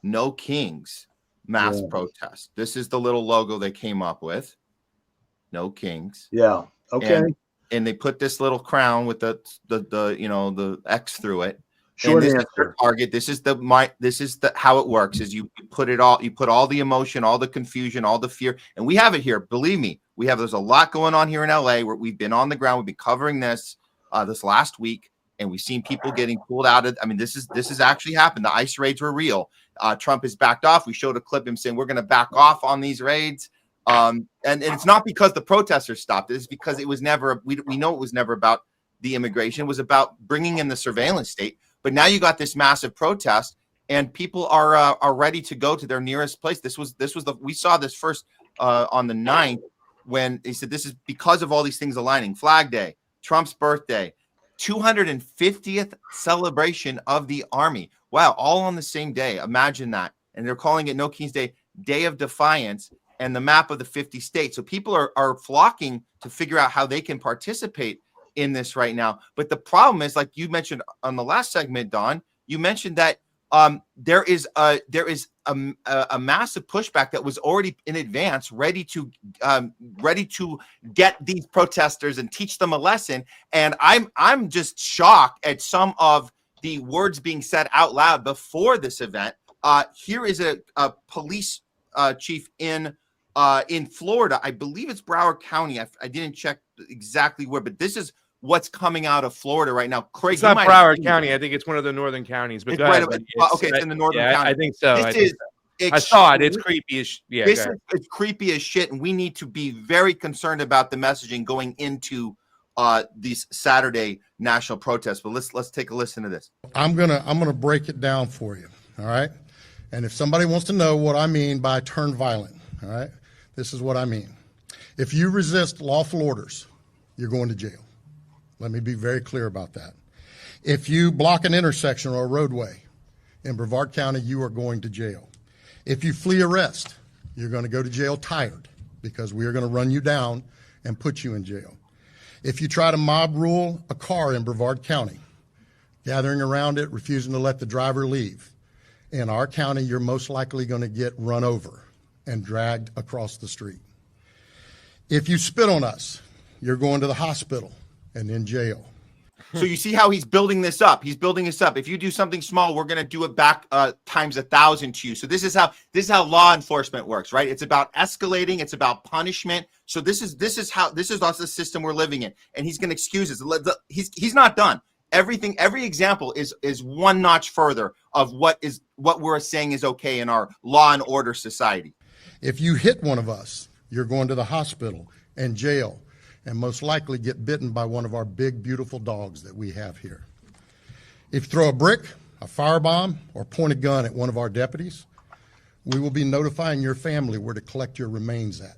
No Kings mass protest. This is the little logo they came up with. No Kings. Yeah. Okay. And they put this little crown with the X through it. Short and this answer. is their target. This is the how it works is you put all the emotion, all the confusion, all the fear. And we have it here. Believe me, there's a lot going on here in LA where we've been on the ground. We've been covering this last week, and we've seen people getting pulled out of. I mean, this has actually happened. The ICE raids were real. Trump has backed off. We showed a clip of him saying we're going to back off on these raids. And it's not because the protesters stopped. It's because it was never. We know it was never about the immigration. It was about bringing in the surveillance state. But now you got this massive protest, and people are ready to go to their nearest place. We saw this first on the 9th when they said this is because of all these things aligning. Flag Day, Trump's birthday, 250th celebration of the Army. Wow, all on the same day. Imagine that. And they're calling it No Kings Day, Day of Defiance, and the map of the 50 states. So people are flocking to figure out how they can participate in this right now. But the problem is, like you mentioned on the last segment, Don, you mentioned that there is a massive pushback that was already in advance, ready to get these protesters and teach them a lesson. And I'm just shocked at some of the words being said out loud before this event. Here is a police chief in Florida. I believe it's Broward County. I didn't check exactly where, but this is what's coming out of Florida right now. Craig, it's not Broward County. I think it's one of the northern counties. But it's in the northern county. I think so. I saw it. It's creepy as it's creepy as shit, and we need to be very concerned about the messaging going into these Saturday national protests. But let's take a listen to this. I'm gonna break it down for you. All right, and if somebody wants to know what I mean by turn violent, all right, this is what I mean. If you resist lawful orders, you're going to jail. Let me be very clear about that. If you block an intersection or a roadway in Brevard County, you are going to jail. If you flee arrest, you're going to go to jail tired because we are going to run you down and put you in jail. If you try to mob rule a car in Brevard County, gathering around it, refusing to let the driver leave, in our county, you're most likely going to get run over and dragged across the street. If you spit on us, you're going to the hospital and in jail. So you see how he's building this up. He's building this up. If you do something small, we're going to do it back times 1,000 to you. So this is how law enforcement works, right? It's about escalating. It's about punishment. So this is also the system we're living in. And he's going to excuse us. He's not done. Every example is one notch further of what we're saying is okay in our law and order society. If you hit one of us, you're going to the hospital and jail, and most likely get bitten by one of our big, beautiful dogs that we have here. If you throw a brick, a firebomb, or point a gun at one of our deputies, we will be notifying your family where to collect your remains at.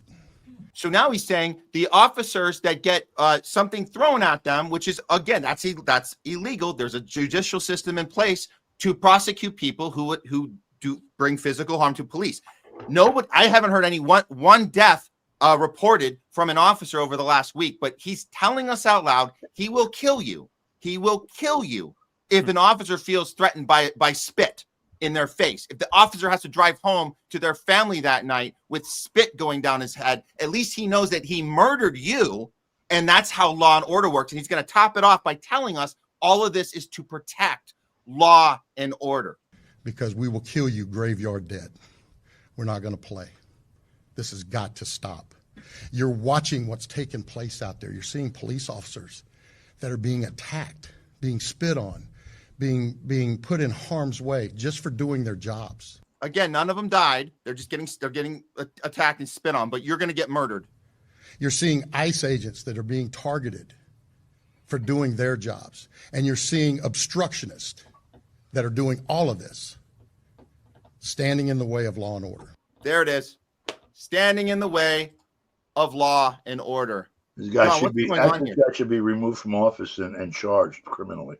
So now he's saying the officers that get something thrown at them, which is, again, that's illegal. There's a judicial system in place to prosecute people who do bring physical harm to police. I haven't heard one death reported from an officer over the last week, but he's telling us out loud, he will kill you. He will kill you if an officer feels threatened by spit in their face. If the officer has to drive home to their family that night with spit going down his head, at least he knows that he murdered you, and that's how law and order works. And he's going to top it off by telling us all of this is to protect law and order. Because we will kill you graveyard dead. We're not going to play. This has got to stop. You're watching what's taking place out there. You're seeing police officers that are being attacked, being spit on, being put in harm's way just for doing their jobs. Again, none of them died. They're getting attacked and spit on, but you're going to get murdered. You're seeing ICE agents that are being targeted for doing their jobs. And you're seeing obstructionists that are doing all of this, standing in the way of law and order. There it is. Standing in the way of law and order. This guy should be removed from office and charged criminally.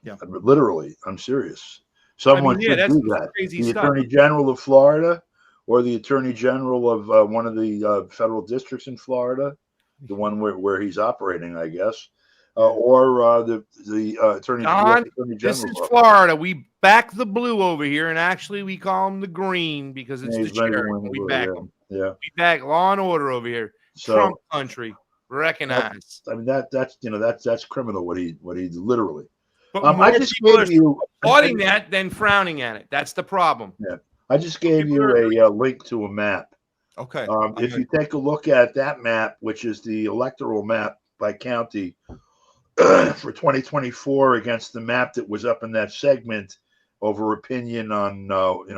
Yeah, literally. I'm serious. Someone should do that. The Attorney General of Florida, or the Attorney General of one of the federal districts in Florida, the one where he's operating, I guess. or the attorney Don, general. this is Florida. We back the blue over here, and actually we call him the green because it's the sheriff. We back him. Yeah, we back law and order over here. So, Trump country, recognize. I mean that's criminal. What he literally. But I just gave you applauding that than frowning at it. That's the problem. Yeah, I just gave you a link to a map. Okay. If you take a look at that map, which is the electoral map by county for 2024 against the map that was up in that segment over opinion on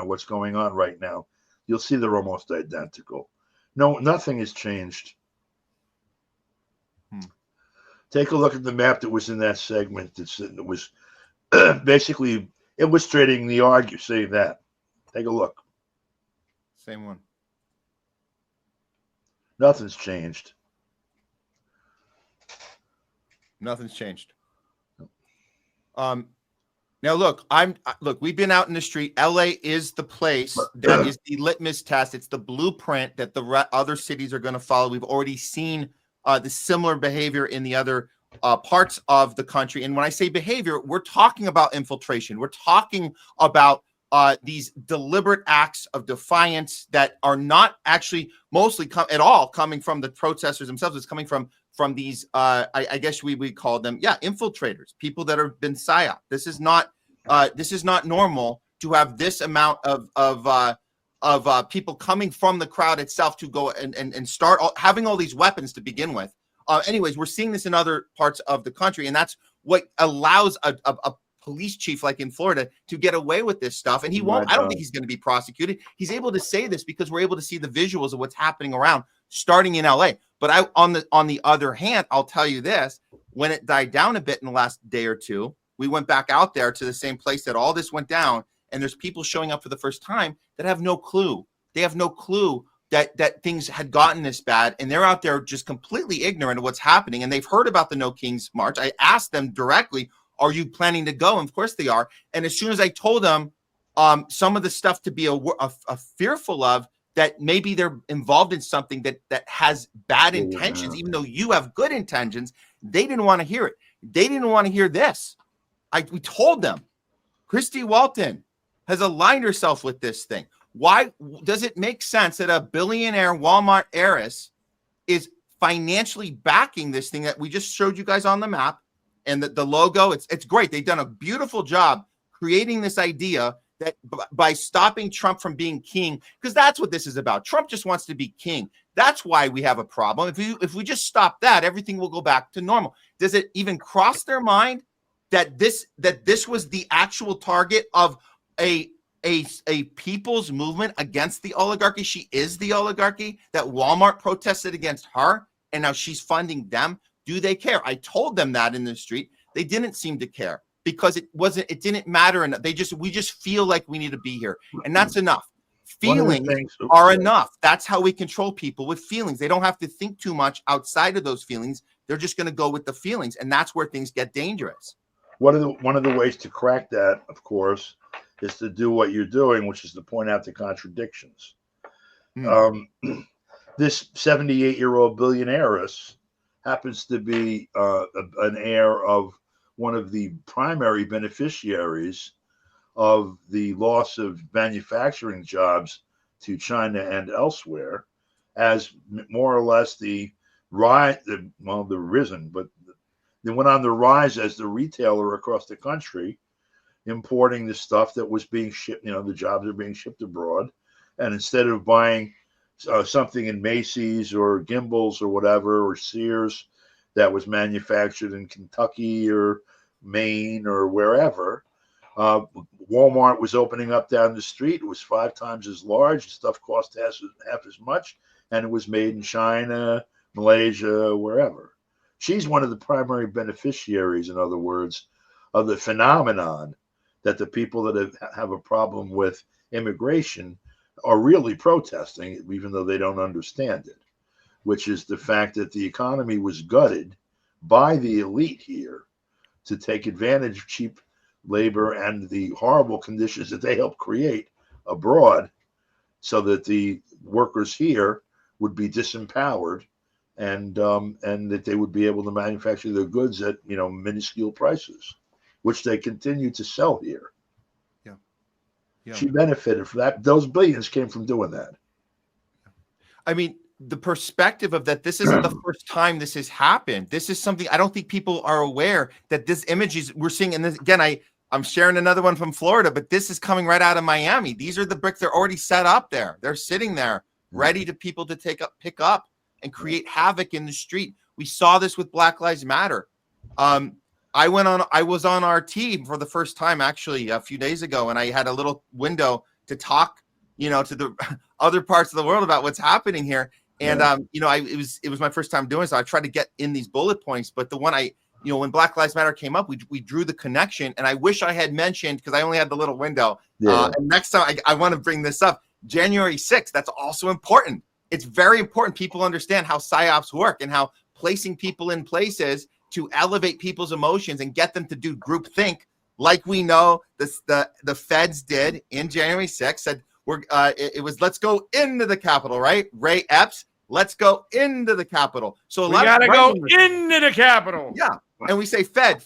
what's going on right now, you'll see they're almost identical. No, nothing has changed. Take a look at the map that was in that segment. It was basically illustrating the argument. Say that. Take a look. Same one. Nothing's changed. Nothing's changed. Now look, we've been out in the street. LA is the place that is the litmus test. It's the blueprint that the other cities are going to follow. We've already seen the similar behavior in the other parts of the country. And when I say behavior, we're talking about infiltration. We're talking about these deliberate acts of defiance that are not actually mostly coming from the protesters themselves. It's coming from these, I guess we call them, infiltrators, people that have been psyop. This is not normal to have this amount of people coming from the crowd itself to go and start having all these weapons to begin with. Anyways, we're seeing this in other parts of the country, and that's what allows a police chief like in Florida to get away with this stuff. And he won't. I don't think he's going to be prosecuted. He's able to say this because we're able to see the visuals of what's happening around, starting in LA. But on the other hand, I'll tell you this: when it died down a bit in the last day or two, we went back out there to the same place that all this went down, and there's people showing up for the first time that have no clue. They have no clue that things had gotten this bad, and they're out there just completely ignorant of what's happening. And they've heard about the No Kings March. I asked them directly, "Are you planning to go?" And of course they are. And as soon as I told them some of the stuff to be a fearful of, that maybe they're involved in something that has bad intentions, even though you have good intentions, they didn't want to hear it. They didn't want to hear this. We told them. Christy Walton has aligned herself with this thing. Why does it make sense that a billionaire Walmart heiress is financially backing this thing that we just showed you guys on the map? And the logo, it's great. They've done a beautiful job creating this idea that by stopping Trump from being king, because that's what this is about. Trump just wants to be king. That's why we have a problem. If we just stop that, everything will go back to normal. Does it even cross their mind that this was the actual target of a people's movement against the oligarchy? She is the oligarchy, that Walmart protested against her, and now she's funding them. Do they care? I told them that in the street. They didn't seem to care because it didn't matter enough. We just feel like we need to be here, and that's enough. Feelings are enough. That's how we control people, with feelings. They don't have to think too much outside of those feelings. They're just going to go with the feelings, and that's where things get dangerous. One of the ways to crack that, of course, is to do what you're doing, which is to point out the contradictions. This 78-year-old billionaires happens to be an heir of one of the primary beneficiaries of the loss of manufacturing jobs to China and elsewhere, as more or less the risen, but they went on the rise as the retailer across the country, importing the stuff that was being shipped. The jobs are being shipped abroad, and instead of buying something in Macy's or Gimbel's or whatever, or Sears, that was manufactured in Kentucky or Maine or wherever, Walmart was opening up down the street. It was 5 times as large. Stuff cost half as much, and it was made in China, Malaysia, wherever. She's one of the primary beneficiaries, in other words, of the phenomenon that the people that have a problem with immigration are really protesting, even though they don't understand it, which is the fact that the economy was gutted by the elite here to take advantage of cheap labor and the horrible conditions that they helped create abroad, so that the workers here would be disempowered and that they would be able to manufacture their goods at minuscule prices, which they continue to sell here. Yeah. She benefited from that. Those billions came from doing that. I mean, the perspective of that, this isn't the first time this has happened. This is something I don't think people are aware that this image is we're seeing. And this, again, I'm sharing another one from Florida, but this is coming right out of Miami. These are the bricks. They're already set up there. They're sitting there ready to people to pick up and create havoc in the street. We saw this with Black Lives Matter. I was on our team for the first time actually a few days ago, and I had a little window to talk, to the other parts of the world about what's happening here. And it was my first time doing so. I tried to get in these bullet points, but the one when Black Lives Matter came up, we drew the connection, and I wish I had mentioned, because I only had the little window. And next time I want to bring this up, January 6th. That's also important. It's very important people understand how psyops work and how placing people in places to elevate people's emotions and get them to do group think, like we know the feds did in January 6th. Said it was let's go into the Capitol, right? Ray Epps, let's go into the Capitol. So we gotta go into the Capitol. Yeah, and we say Fed,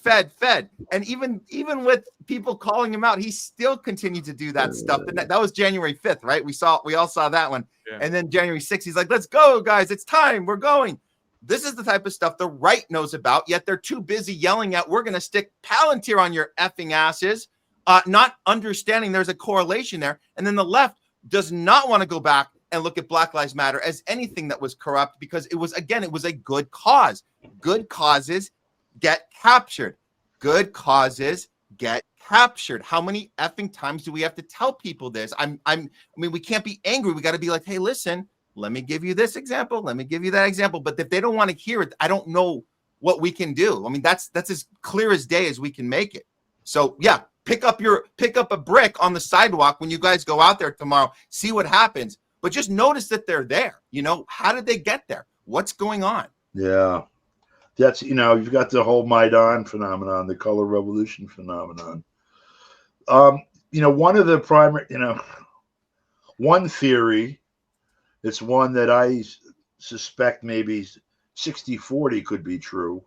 and even with people calling him out, he still continued to do that stuff. And that was January 5th, right? We all saw that one. Yeah. And then January 6th, he's like, let's go, guys, it's time, we're going. This is the type of stuff the right knows about, yet they're too busy yelling at, we're going to stick Palantir on your effing asses, not understanding there's a correlation there. And then the left does not want to go back and look at Black Lives Matter as anything that was corrupt, because it was a good cause. Good causes get captured. Good causes get captured. How many effing times do we have to tell people this? I mean, we can't be angry. We got to be like, hey, listen, let me give you this example. Let me give you that example. But if they don't want to hear it, I don't know what we can do. I mean, that's as clear as day as we can make it. So yeah, pick up a brick on the sidewalk when you guys go out there tomorrow. See what happens. But just notice that they're there. How did they get there? What's going on? Yeah. That's, you've got the whole Maidan phenomenon, the color revolution phenomenon. One of the primary, one theory, it's one that I suspect maybe 60-40 could be true.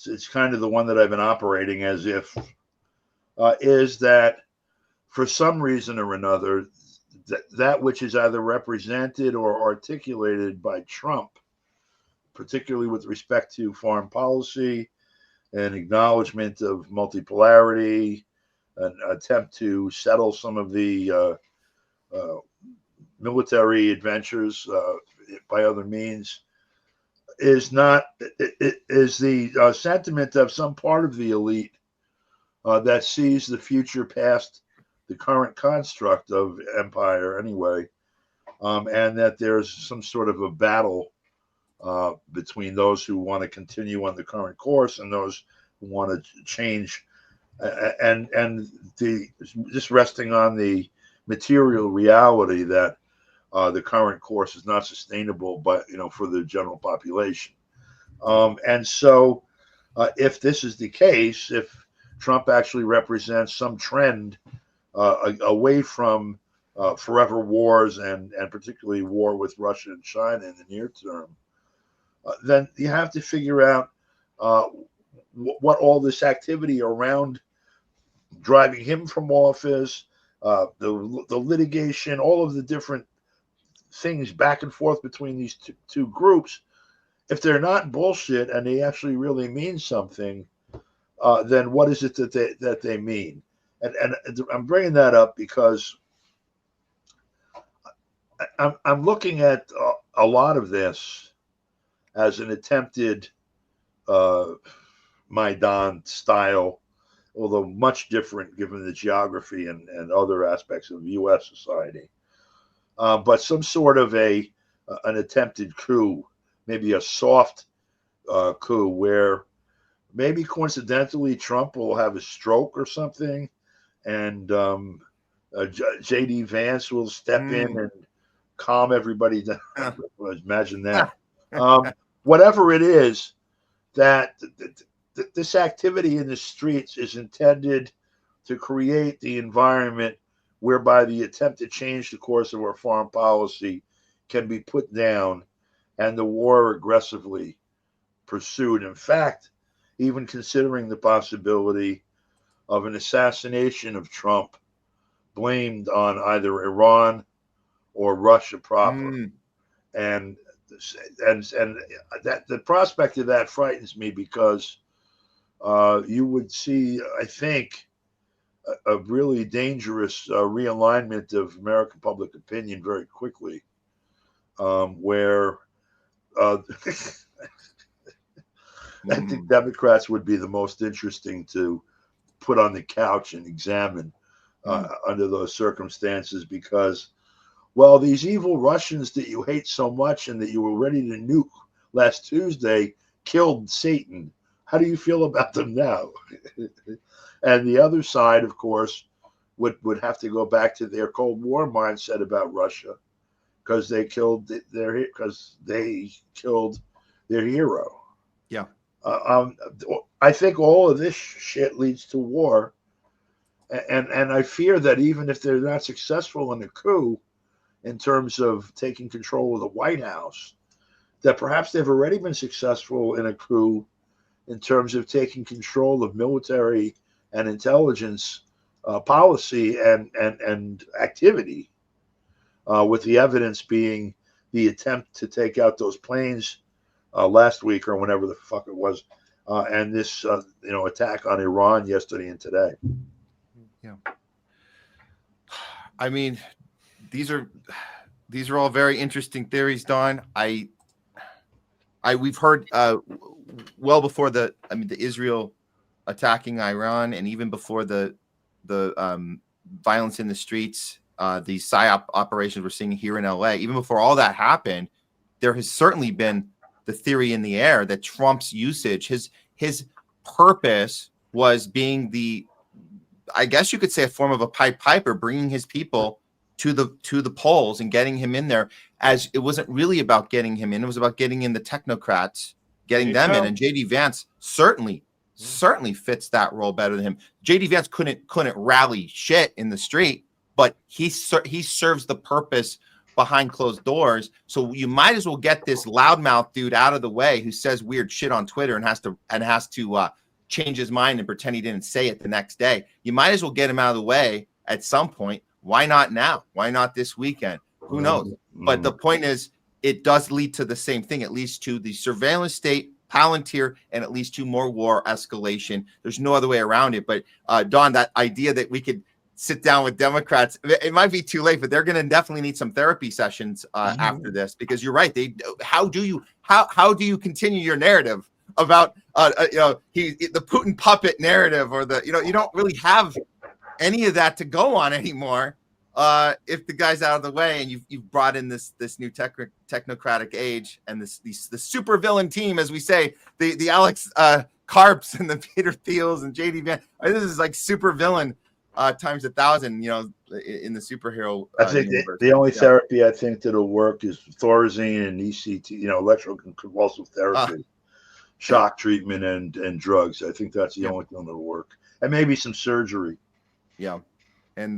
It's kind of the one that I've been operating as if, is that for some reason or another, that which is either represented or articulated by Trump, particularly with respect to foreign policy and acknowledgement of multipolarity, an attempt to settle some of the military adventures by other means, is the sentiment of some part of the elite that sees the future past the current construct of empire anyway, and that there's some sort of a battle between those who want to continue on the current course and those who want to change, and just resting on the material reality that the current course is not sustainable, but for the general population. And so, if this is the case, if Trump actually represents some trend away from forever wars and particularly war with Russia and China in the near term, then you have to figure out what all this activity around driving him from office, the litigation, all of the different things back and forth between these two groups, if they're not bullshit and they actually really mean something, then what is it that they mean? And I'm bringing that up because I'm looking at a lot of this as an attempted Maidan style, although much different given the geography and other aspects of U.S. society. But some sort of an attempted coup, maybe a soft coup where maybe coincidentally Trump will have a stroke or something, and J.D. Vance will step in and calm everybody down. Imagine that. Whatever it is, that this activity in the streets is intended to create the environment whereby the attempt to change the course of our foreign policy can be put down, and the war aggressively pursued. In fact, even considering the possibility of an assassination of Trump blamed on either Iran or Russia proper. And that the prospect of that frightens me, because you would see, I think, a really dangerous realignment of American public opinion very quickly, where I think Democrats would be the most interesting to put on the couch and examine under those circumstances, because, well, these evil Russians that you hate so much and that you were ready to nuke last Tuesday killed Satan. How do you feel about them now? And the other side, of course, would have to go back to their Cold War mindset about Russia, because they killed their hero. Yeah. I think all of this shit leads to war, and I fear that even if they're not successful in a coup, in terms of taking control of the White House, that perhaps they've already been successful in a coup in terms of taking control of military and intelligence policy and activity, with the evidence being the attempt to take out those planes last week or whenever the fuck it was, and this attack on Iran yesterday and today. Yeah. I mean, these are all very interesting theories, Don. We've heard well before the Israel attacking Iran, and even before the violence in the streets, these PSYOP operations we're seeing here in LA, even before all that happened, there has certainly been the theory in the air that Trump's usage, his purpose was being I guess you could say, a form of a Pied Piper, bringing his people to the polls and getting him in there. As it wasn't really about getting him in, it was about getting in the technocrats, getting them in. And JD Vance certainly fits that role better than him. JD Vance couldn't rally shit in the street, but he serves the purpose behind closed doors. So you might as well get this loudmouth dude out of the way who says weird shit on Twitter and has to change his mind and pretend he didn't say it the next day. You might as well get him out of the way at some point. Why not now? Why not this weekend? Who knows? But the point is, it does lead to the same thing. It leads to the surveillance state, Palantir, and it leads to more war escalation. There's no other way around it. But Don, that idea that we could sit down with Democrats, it might be too late, but they're going to definitely need some therapy sessions after this, because you're right. How do you continue your narrative about the Putin puppet narrative, or you don't really have any of that to go on anymore if the guy's out of the way, and you've brought in this new technocratic age and the super villain team, as we say, the Alex Karps and the Peter Thiels and JD Van. This is like super villain times 1,000, in the superhero. I think the only therapy I think that'll work is Thorazine and ECT, electroconvulsive therapy, shock treatment, and drugs. I think that's the only thing that'll work, and maybe some surgery. Yeah, and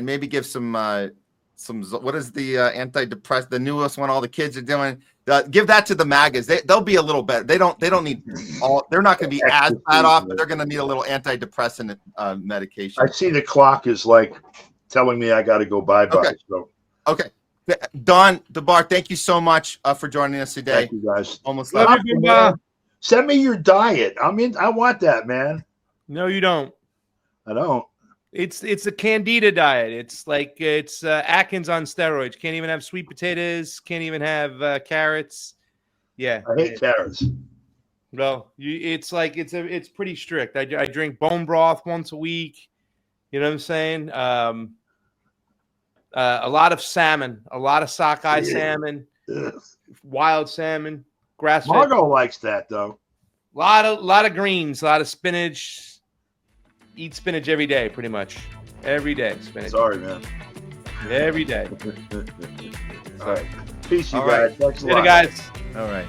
maybe give some what is the antidepressant, the newest one all the kids are doing? Give that to the MAGAs. They'll be a little better. They don't need all. They're not going to be as bad off, but they're going to need a little antidepressant medication. I see the clock is like telling me I got to go bye. Okay. Don DeBar, thank you so much for joining us today. Thank you, guys. Almost love you. Send me your diet. I want that, man. No, you don't. I don't. It's a Candida diet. It's like Atkins on steroids. Can't even have sweet potatoes. Can't even have carrots. Yeah, I hate carrots. Well, it's pretty strict. I drink bone broth once a week. You know what I'm saying? A lot of salmon, a lot of sockeye salmon, wild salmon, grass-fed. Margot likes that though. A lot of greens, a lot of spinach. Eat spinach every day, pretty much. Every day, spinach. Sorry, man. Every day. All right. Peace, you guys. Thanks a lot. Guys. All right.